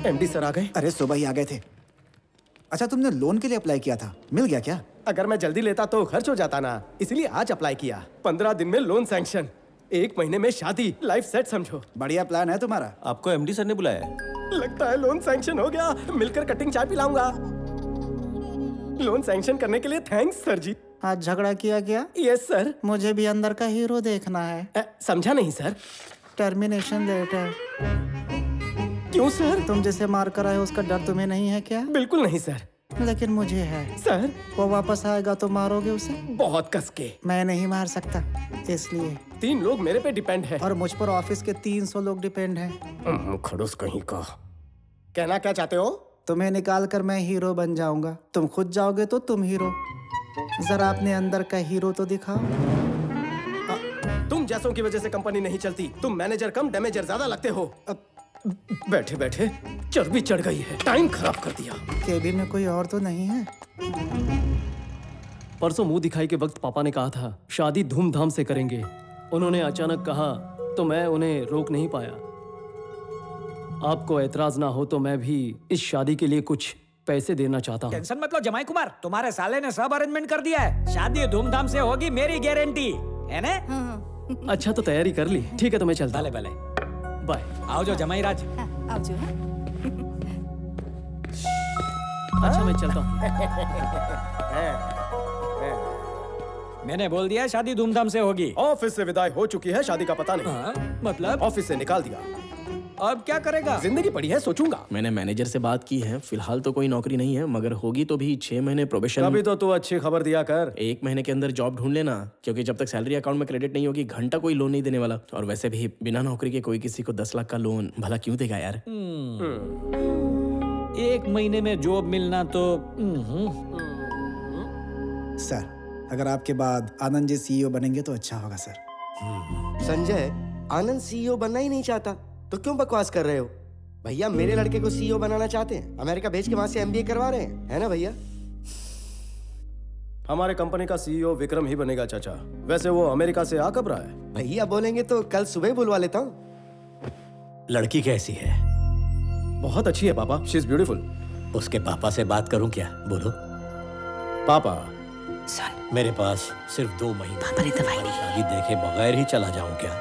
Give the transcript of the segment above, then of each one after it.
MD sir आ गए। अरे सुबह ही आ गए थे। अच्छा, तुमने लोन के लिए अप्लाई किया था, मिल गया क्या? अगर मैं जल्दी लेता तो खर्च हो जाता ना, इसलिए आज अप्लाई किया। 15 दिन में लोन सैंक्शन, 1 महीने में शादी, लाइफ सेट समझो। बढ़िया प्लान है तुम्हारा। आपको एमडी सर ने बुलाया है? लगता है लोन सैंक्शन हो गया। मिलकर कटिंग चाय पिलाऊंगा। लोन सैंक्शन करने के लिए थैंक्स सर जी। आज झगड़ा किया क्या? Yes sir. मुझे भी अंदर का हीरो देखना है। समझा नहीं सर। Termination letter. क्यों सर? तुम जिसे मार कर आए उसका डर तुम्हें नहीं है क्या? बिल्कुल नहीं सर। लेकिन मुझे है। सर वो वापस आएगा तो मारोगे उसे? बहुत कस के। मैं नहीं मार सकता, इसलिए। 3 लोग मेरे पे डिपेंड है। और मुझ पर ऑफिस के 300 लोग डिपेंड हैं। खड़ूस कहीं का। कहना क्या चाहते हो? तुम्हें निकाल कर मैं हीरो बन जाऊंगा, तुम खुद जाओगे तो तुम हीरो। जरा अपने अंदर का हीरो तो दिखाओ। तुम जैसों की वजह से कंपनी नहीं चलती। तुम मैनेजर कम डैमेजर ज्यादा लगते हो। बैठे बैठे चर्बी चढ़ गई है, टाइम खराब कर दिया। केबिन में कोई और तो नहीं है? परसों मुंह दिखाई के वक्त पापा ने कहा था शादी धूमधाम से करेंगे। उन्होंने अचानक कहा तो मैं उन्हें रोक नहीं पाया। आपको एतराज ना हो तो मैं भी इस शादी के लिए कुछ पैसे देना चाहता हूँ। टेंशन मत लो जमाई कुमार, तुम्हारे साले ने सब अरेंजमेंट कर दिया है। शादी धूमधाम से होगी, मेरी गारंटी है ना? अच्छा तो तैयारी कर ली। ठीक है तो मैं चलता। भले भले, बाय। आओ जो जमाई राज। आओ जो। अच्छा मैं चलता हूँ। मैंने बोल दिया शादी धूमधाम से होगी। ऑफिस से विदाई हो चुकी है, शादी का पता नहीं। हाँ, मतलब ऑफिस से निकाल दिया। अब क्या करेगा? जिंदगी पड़ी है, सोचूंगा। मैंने मैनेजर से बात की है, फिलहाल तो कोई नौकरी नहीं है, मगर होगी तो भी 6 महीने प्रोबेशन। अभी तो तू अच्छी खबर दिया कर। 1 महीने के अंदर जॉब ढूंढ लेना, क्योंकि जब तक सैलरी अकाउंट में क्रेडिट नहीं होगी घंटा कोई लोन नहीं देने वाला। और वैसे भी बिना नौकरी के कोई किसी को 10 लाख का लोन भला क्यों देगा यार? 1 महीने में जॉब मिलना तो सर, अगर आपके बाद आनंद जी सीईओ बनेंगे तो अच्छा होगा सर। संजय, आनंद सीईओ बनना ही नहीं चाहता तो क्यों बकवास कर रहे हो? भैया मेरे लड़के को सीईओ बनाना चाहते हैं, अमेरिका भेज के वहां से एमबीए करवा रहे हैं, है ना भैया? हमारे कंपनी का सीईओ विक्रम ही बनेगा चाचा। वैसे वो अमेरिका से आ कब रहा है? भैया बोलेंगे तो कल सुबह ही बुलवा लेता हूँ। लड़की कैसी है? बहुत अच्छी है पापा, शी इज ब्यूटीफुल। उसके पापा से बात करूं क्या? बोलो। पापा मेरे पास सिर्फ 2 महीने। पापा ने दवाई दी। शादी देखे बगैर ही चला जाऊं क्या?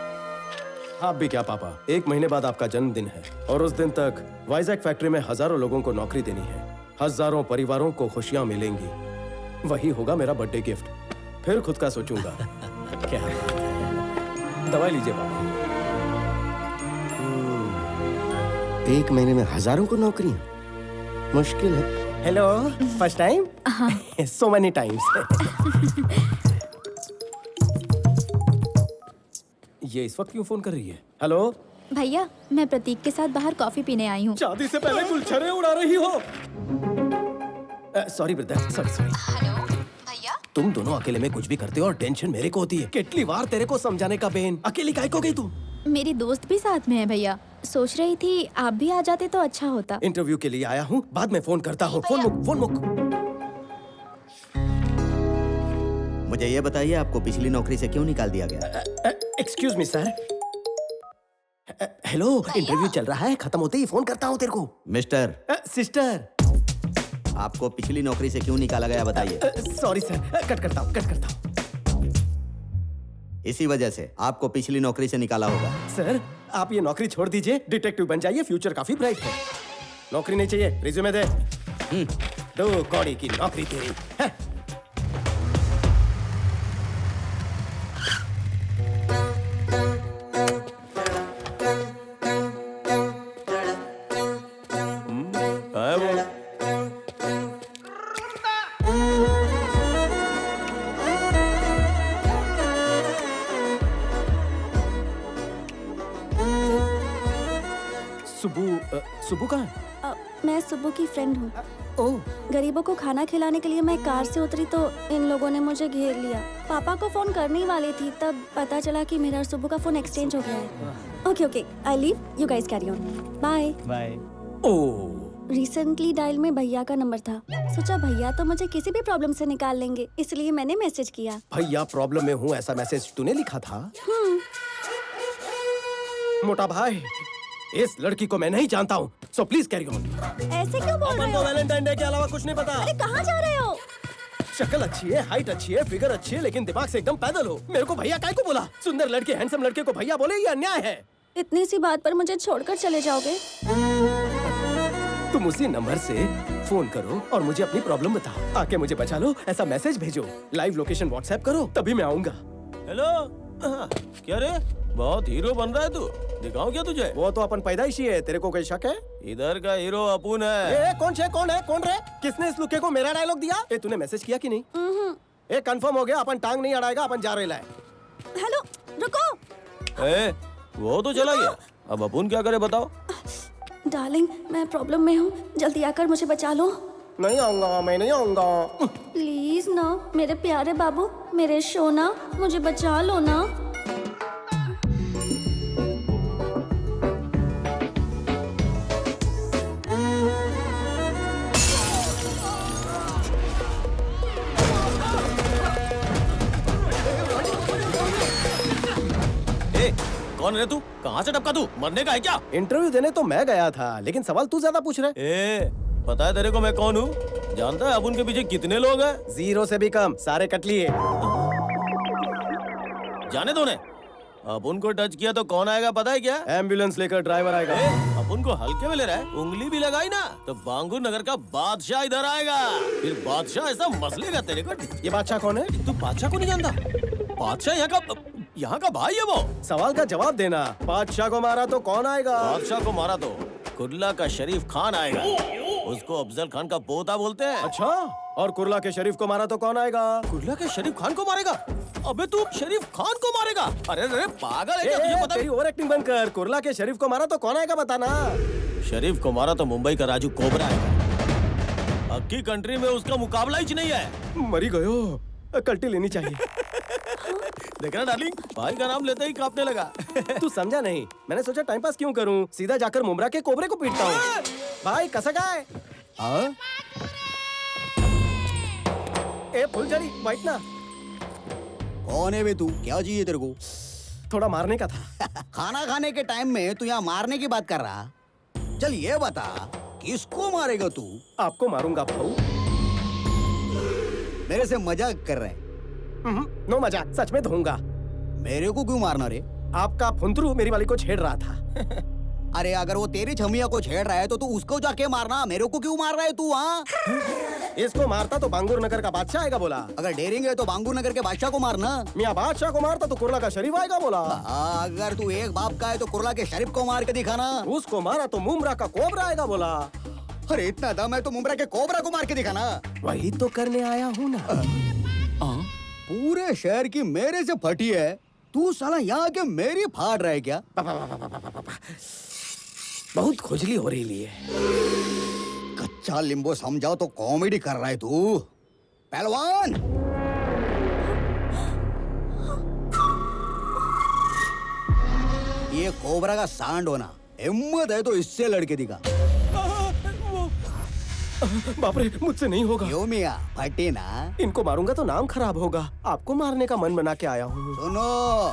आप भी क्या पापा, 1 महीने बाद आपका जन्मदिन है और उस दिन तक वाइजैक फैक्ट्री में हजारों लोगों को नौकरी देनी है, हजारों परिवारों को खुशियां मिलेंगी। वही होगा मेरा बर्थडे गिफ्ट। फिर खुद का सोचूंगा। क्या? दवाई लीजिए पापा। 1 महीने में हजारों को नौकरियां, मुश्किल है। Hello, first time? So many times. ये इस वक्त क्यों फोन कर रही है? हेलो भैया, मैं प्रतीक के साथ बाहर कॉफी पीने आई हूँ। शादी से पहले गुलछरे उड़ा रही हो? Sorry brother, sorry. हेलो भैया, तुम दोनों अकेले में कुछ भी करते हो और टेंशन मेरे को होती है। कितनी बार तेरे को समझाने का बेन, अकेली काहे को गई तू? मेरी दोस्त भी साथ में है भैया। सोच रही थी आप भी आ जाते तो अच्छा होता। इंटरव्यू के लिए आया हूँ, बाद में फोन करता हूँ। फोन मुक। मुझे ये बताइए, आपको पिछली नौकरी से क्यों निकाल दिया गया? Excuse me sir. Hello, interview चल रहा है, खत्म होते ही फोन करता हूँ तेरे को। मिस्टर। सिस्टर। आपको पिछली नौकरी से क्यों निकाला गया बताइए। सॉरी सर, कट करता हूँ। इसी वजह से आपको पिछली नौकरी से निकाला होगा। सर, आप ये नौकरी छोड़ दीजिए, डिटेक्टिव बन जाइए, फ्यूचर काफी ब्राइट है। नौकरी नहीं चाहिए, रिज्यूमे दे। 2 कौड़ी की नौकरी तेरी है। सुबु कहाँ है? मैं सुबु की फ्रेंड हूँ। ओह, गरीबों को खाना खिलाने के लिए मैं कार से उतरी तो इन लोगों ने मुझे घेर लिया। पापा को फोन करने ही वाली थी, तब पता चला कि मेरा और सुबु का फोन एक्सचेंज हो गया है। Okay, I leave, you guys carry on. Bye. Oh, recently dial में भैया का नंबर था। सोचा भैया तो मुझे किसी भी प्रॉब्लम से निकाल लेंगे, इसलिए मैंने मैसेज किया। भैया प्रॉब्लम में हूँ ऐसा मैसेज तूने लिखा था? मोटा भाई, इस लड़की को मैं नहीं जानता हूँ। So please carry on. ऐसे क्यों बोल रहे अपन को हो? वैलेंटाइन डे के अलावा कुछ नहीं पता। अरे कहाँ जा रहे हो? शक्ल अच्छी है, हाइट अच्छी है, फिगर अच्छी है, लेकिन दिमाग से एकदम पैदल हो। मेरे को भैया काय को बोला? सुंदर लड़के, हैंडसम लड़के को भैया बोले, ये अन्याय है। इतनी सी बात पर मुझे छोड़कर चले जाओगे? तुम उसी नंबर से फोन करो और मुझे अपनी प्रॉब्लम बताओ। आके मुझे बचा लो, ऐसा मैसेज भेजो, लाइव लोकेशन व्हाट्सएप करो, तभी मैं आऊंगा। हेलो, क्या रे, बहुत हीरो बन रहा है तू, दिखाऊं क्या तुझे? वो तो अपन पैदाइशी है, तेरे को कोई शक है? इधर का हीरो अपुन है। कौन रे? किसने इस लुके को मेरा डायलॉग दिया? ए तूने मैसेज किया कि नहीं? ए कंफर्म हो गया, अपन टांग नहीं अड़ाएगा, अपन जा रहे लाए। हेलो, रुको। ए, वो तो चला गया, अब अपुन क्या करे बताओ? डार्लिंग, मैं प्रॉब्लम में हूँ, जल्दी आकर मुझे बचा लो। नहीं आऊंगा, मैं नहीं आऊंगा। प्लीज ना, मेरे प्यारे बाबू, मेरे सोना, मुझे बचा लो ना। ए, कौन है तू? कहाँ से टपका तू? मरने का है क्या? इंटरव्यू देने तो मैं गया था, लेकिन सवाल तू ज्यादा पूछ रहा है। ए, पता है तेरे को मैं कौन हूँ? जानता है अपुन के पीछे कितने लोग हैं? 0 से भी कम, सारे कट लिए। जाने दो ने। अपुन को टच किया तो कौन आएगा पता है क्या? एम्बुलेंस लेकर ड्राइवर आएगा। ए, अपुन को हल्के में ले रहा है, उंगली भी लगाई ना तो बांगुर नगर का बादशाह इधर आएगा, फिर बादशाह ऐसा मसलेगा तेरे को। ये बादशाह कौन है? तू बादशाह को नहीं जानता? बादशाह यहाँ का भाई है वो। सवाल का जवाब देना। बादशाह को मारा तो कौन आएगा? बादशाह को मारा तो कुर्ला का शरीफ खान आएगा, उसको अफजल खान का पोता बोलते हैं। अच्छा, और कुर्ला के शरीफ को मारा तो कौन आएगा? कुर्ला के शरीफ खान को मारेगा? अबे तू शरीफ खान को मारेगा? अरे अरे पागल है क्या? तुझे पता तेरी ओवर एक्टिंग बंद कर। कुर्ला के शरीफ को मारा तो कौन आएगा बताना। शरीफ को मारा तो मुंबई का राजू कोबरा आएगा। अक्की कंट्री में उसका मुकाबला ही नहीं है। मरी गयो, कल्टी लेनी चाहिए। देख रहा डार्लिंग, भाई का नाम लेते ही कांपने लगा। तू समझा नहीं, मैंने सोचा टाइम पास क्यों करूं, सीधा जाकर मुमरा के कोबरे को पीटता हूँ। भाई कसक आए। ए फुलझड़ी बैठ ना। कौन है बे तू? क्या चाहिए तेरे को? थोड़ा मारने का था। खाना खाने के टाइम में तू यहाँ मारने की बात कर रहा? चल ये बता, किसको मारेगा तू? आपको मारूंगा भाऊ। मेरे से मजाक कर रहे हैं? नो मजाक, सच में धोऊंगा। मेरे को क्यों मारना रे? आपका फुंतरू मेरी वाली को छेड़ रहा था। अरे अगर वो तेरी छमिया को छेड़ रहा है तो तू उसको जाके मारना, मेरे को क्यों मार रहा है तू? हाँ, इसको मारता तो बांगुर नगर का बादशाह आएगा बोला। अगर डेरिंग है तो बांगुर नगर के बादशाह को मारना। मियाँ बादशाह को मारता तो कुर्ला का शरीफ आएगा बोला। अगर तू एक बाप का है तो कुर्ला के शरीफ को मार के दिखाना। उसको मारा तो मुमरा का कोबरा आएगा बोला। अरे इतना दम है तो मुमरा के कोबरा को मार के दिखाना। वही तो करने आया हूँ ना। पूरे शहर की मेरे से फटी है, तू साला यहाँ के मेरी फाड़ रहा है क्या? बहुत खुजली हो रही है। कच्चा लींबू समझाओ तो कॉमेडी कर रहा है तू। पहलवान, ये कोबरा का सांड होना, हिम्मत है तो इससे लड़के दिखा। बाप रे, मुझसे नहीं होगा। क्यों मियाँ, फटे ना? इनको मारूंगा तो नाम खराब होगा। आपको मारने का मन बना के आया हूँ। सुनो,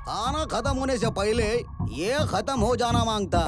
खाना खत्म होने से पहले ये खत्म हो जाना मांगता।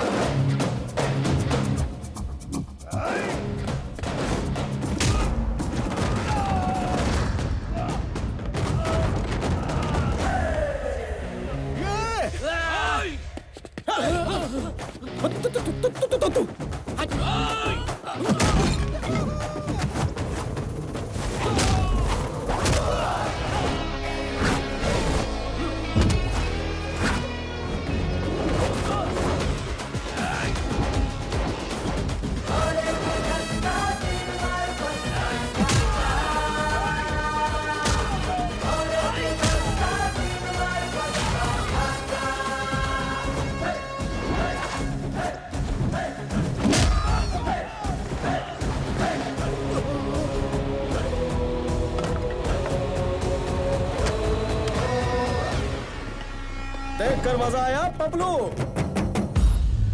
देखकर मजा आया पपलू?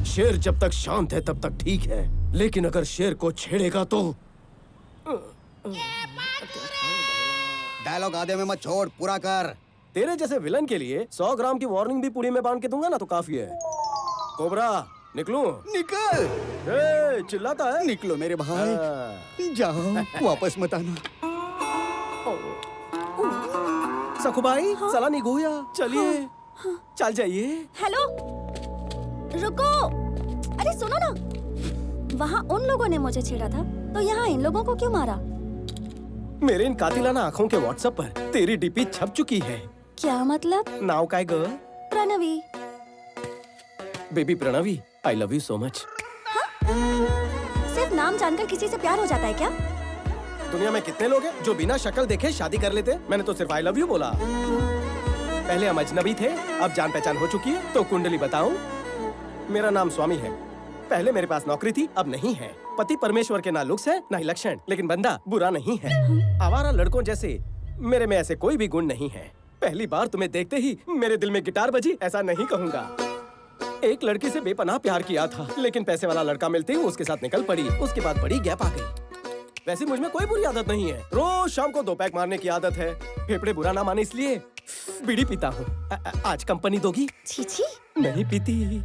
शेर जब तक शांत है तब तक ठीक है, लेकिन अगर शेर को छेड़ेगा तो। डायलॉग आधे में मत छोड़, पूरा कर। तेरे जैसे विलन के लिए 100 ग्राम की वार्निंग भी पूरी में बांध के दूंगा ना तो काफी है। कोबरा, निकलूं? निकल। ए, चिल्लाता है। निकलो मेरे भाई, हाँ। जाओ, वापस मत आना। सखुबाई चला निगोया, चलिए चल जाइए। हेलो, रुको। अरे सुनो ना, वहाँ उन लोगों ने मुझे छेड़ा था, तो यहाँ इन लोगों को क्यों मारा? मेरे इन कातिलाना आंखों के व्हाट्सएप पर तेरी डीपी छप चुकी है। क्या मतलब? नाउ काय girl? Pranavi. Baby Pranavi, I love you so much. सिर्फ नाम जानकर किसी से प्यार हो जाता है क्या? दुनिया में कितने लोग हैं जो बिना शक्ल देखे शादी कर लेते? मैंने तो सिर्फ आई लव यू बोला। पहले हम अजनबी थे, अब जान पहचान हो चुकी है। तो कुंडली बताऊं? मेरा नाम स्वामी है। पहले मेरे पास नौकरी थी, अब नहीं है। पति परमेश्वर के ना लुक्स है ना ही लक्षण, लेकिन बंदा बुरा नहीं है। आवारा लड़कों जैसे मेरे में ऐसे कोई भी गुण नहीं है। पहली बार तुम्हें देखते ही मेरे दिल में गिटार बजी, ऐसा नहीं कहूँगा। एक लड़की से बेपनाह प्यार किया था, लेकिन पैसे वाला लड़का मिलते ही उसके साथ निकल पड़ी। उसके बाद बड़ी गैप आ गई। वैसे मुझ में कोई बुरी आदत नहीं है। रोज शाम को 2 पैक मारने की आदत है। फेफड़े बुरा ना माने इसलिए बीड़ी पीता हूँ। आज कंपनी दोगी? छी। नहीं पीती।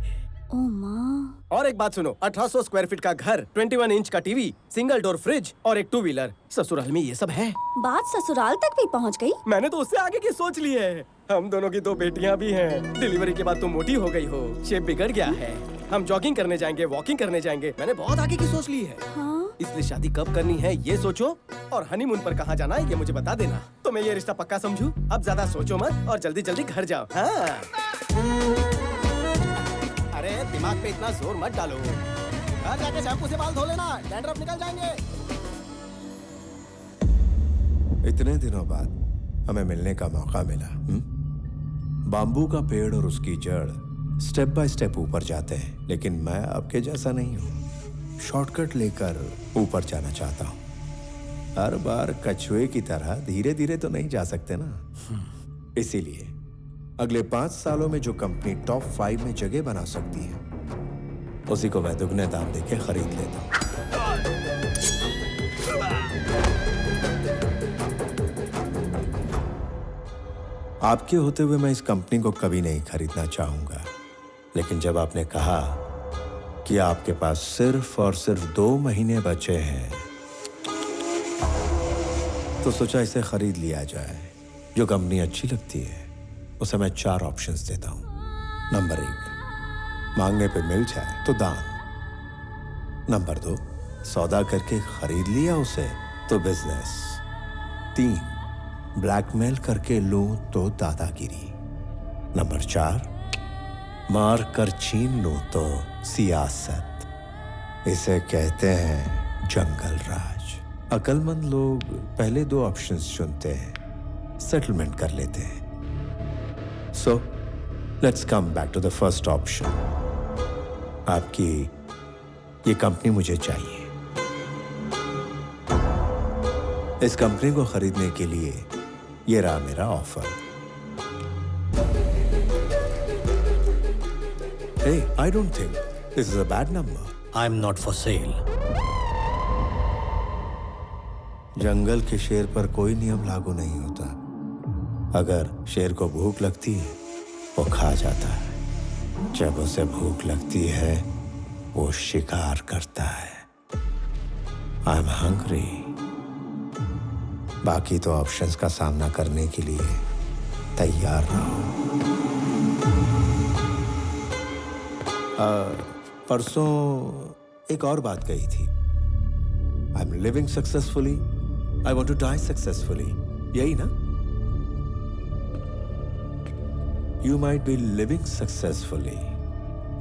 ओ माँ। और एक बात सुनो, 1800 स्क्वायर फीट का घर, 21 इंच का टीवी, सिंगल डोर फ्रिज और एक 2 व्हीलर। ससुराल में ये सब है। बात ससुराल तक भी पहुँच गई? मैंने तो उससे आगे की सोच ली है। हम दोनों की 2 बेटियां भी हैं। डिलीवरी के बाद तुम मोटी हो गई हो, शेप बिगड़ गया है। हम जॉगिंग करने जाएंगे, वॉकिंग करने जाएंगे। मैंने बहुत आगे की सोच ली है। हाँ? इसलिए शादी कब करनी है ये सोचो, और हनीमून पर कहाँ जाना है ये मुझे बता देना, तो मैं ये रिश्ता पक्का समझूं। अब ज्यादा सोचो मत और जल्दी जल्दी घर जाओ। हाँ। अरे दिमाग पे इतना जोर मत डालो। घर जाके शैम्पू से बाल धो लेना, डैंड्रफ निकल जाएंगे। इतने दिनों बाद हमें मिलने का मौका मिला। बाम्बू का पेड़ और उसकी जड़ स्टेप बाय स्टेप ऊपर जाते हैं, लेकिन मैं आपके जैसा नहीं हूँ। शॉर्टकट लेकर ऊपर जाना चाहता हूँ। हर बार कछुए की तरह धीरे धीरे तो नहीं जा सकते ना। इसीलिए अगले 5 सालों में जो कंपनी टॉप 5 में जगह बना सकती है, उसी को मैं दुगने दाम देके खरीद लेता हूँ। आपके होते हुए मैं इस कंपनी को कभी नहीं खरीदना चाहूंगा, लेकिन जब आपने कहा कि आपके पास सिर्फ और सिर्फ 2 महीने बचे हैं, तो सोचा इसे खरीद लिया जाए। जो कंपनी अच्छी लगती है उसे मैं 4 ऑप्शंस देता हूं। नंबर 1, मांगने पे मिल जाए तो दान। नंबर 2, सौदा करके खरीद लिया उसे तो बिजनेस। 3, ब्लैकमेल करके लूं तो दादागिरी। नंबर 4, मार कर छीन लूं तो सियासत। इसे कहते हैं जंगल राज। अक्लमंद लोग पहले 2 ऑप्शंस चुनते हैं, सेटलमेंट कर लेते हैं। So let's come back to the first option. आपकी ये कंपनी मुझे चाहिए। इस कंपनी को खरीदने के लिए ये रहा मेरा offer. Hey, I don't think this is a bad number. I'm not for sale. जंगल के शेर पर कोई नियम लागू नहीं होता। अगर शेर को भूख लगती है वो खा जाता है, जब उसे भूख लगती है वो शिकार करता है। I'm hungry. बाकी तो ऑप्शंस का सामना करने के लिए तैयार रहो। परसों एक और बात कही थी। I am living successfully, I want to die successfully, यही ना? You might be living successfully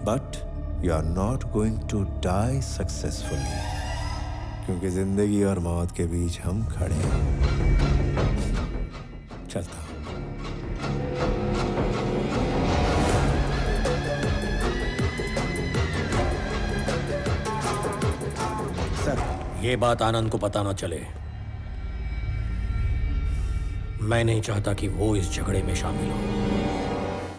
but you are not going to die successfully, क्योंकि जिंदगी और मौत के बीच हम खड़े हैं। चलता हूं। ये बात आनंद को पता ना चले। मैं नहीं चाहता कि वो इस झगड़े में शामिल हो।